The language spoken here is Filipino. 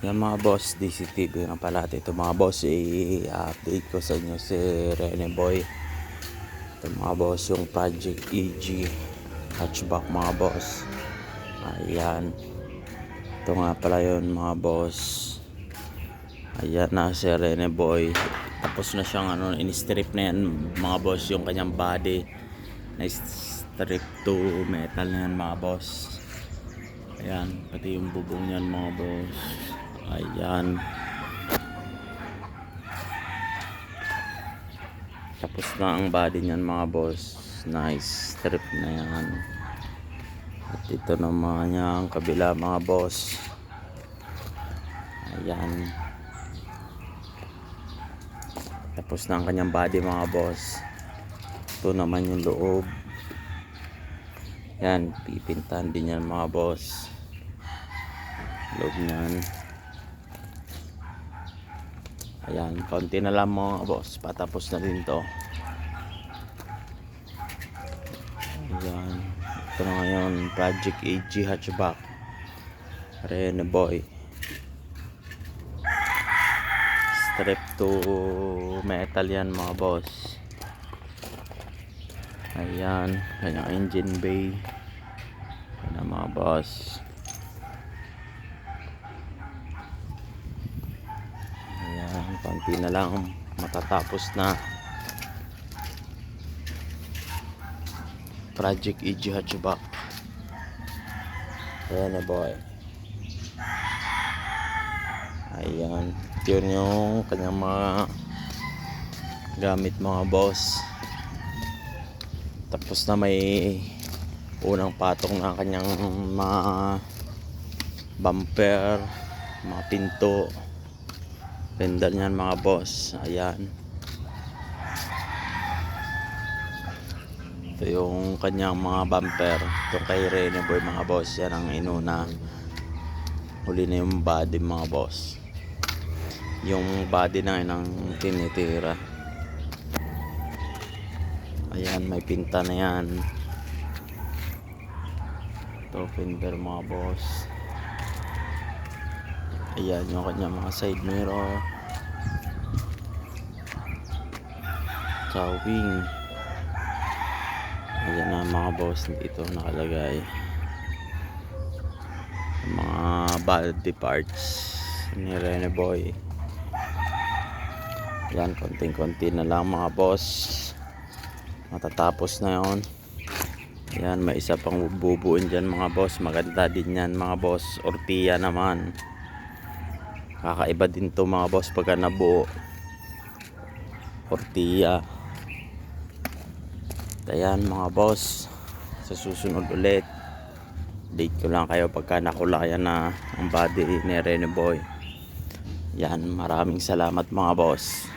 Yan mga boss, DCTV na pala ito mga boss, i-update ko sa inyo si Rene Boy. Ito mga boss, yung Project EG hatchback mga boss. Ayan, ito nga pala yun mga boss. Ayan na si Rene Boy, tapos na siyang in-strip na yan mga boss, yung kanyang body na strip to metal na yan mga boss. Ayan, pati yung bubong yan mga boss. Ayan, tapos na ang body niyan mga boss. Nice strip na yan. At ito naman yung kabila mga boss. Ayan, tapos na ang kanyang body mga boss. Ito naman yung loob. Yan, pipintahan din yan mga boss, loob niyan. Ayan, konti na lang mga boss, patapos na rin to. Ayan, ito na ngayon, Project AG hatchback Rene Boy, strip to metal yan mga boss. Ayan, kanyang engine bay. Ayan mga boss. Ayan, konti na lang matatapos na. Project EG hatchback Rene Boy. Ayan, yun yung kanyang mga gamit mga boss. Tapos na may unang patong na kanyang mga bumper, mga pinto, fender niyan mga boss. Ayan, ito yung kanyang mga bumper. Ito kay Rene Boy mga boss, yan ang inuna. Huli na yung body mga boss, yung body na yun ang tinitira. Ayan, may pinta na yan. Ito fender mga boss. Ayan yung kanyang mga side mirror, sa wing. Ayan na mga boss, dito nakalagay mga body parts ni Rene Boy. Ayan, konting-konti na lang mga boss, matatapos na yon. Ayan, may isa pang bubuin dyan mga boss, maganda din yan mga boss. Ortia naman, kakaiba din to mga boss pagka nabuo. Ortia. Ayan mga boss, sa susunod ulit date ko lang kayo pagka nakulayan na ang body ni Rene Boy. Yan, maraming salamat mga boss.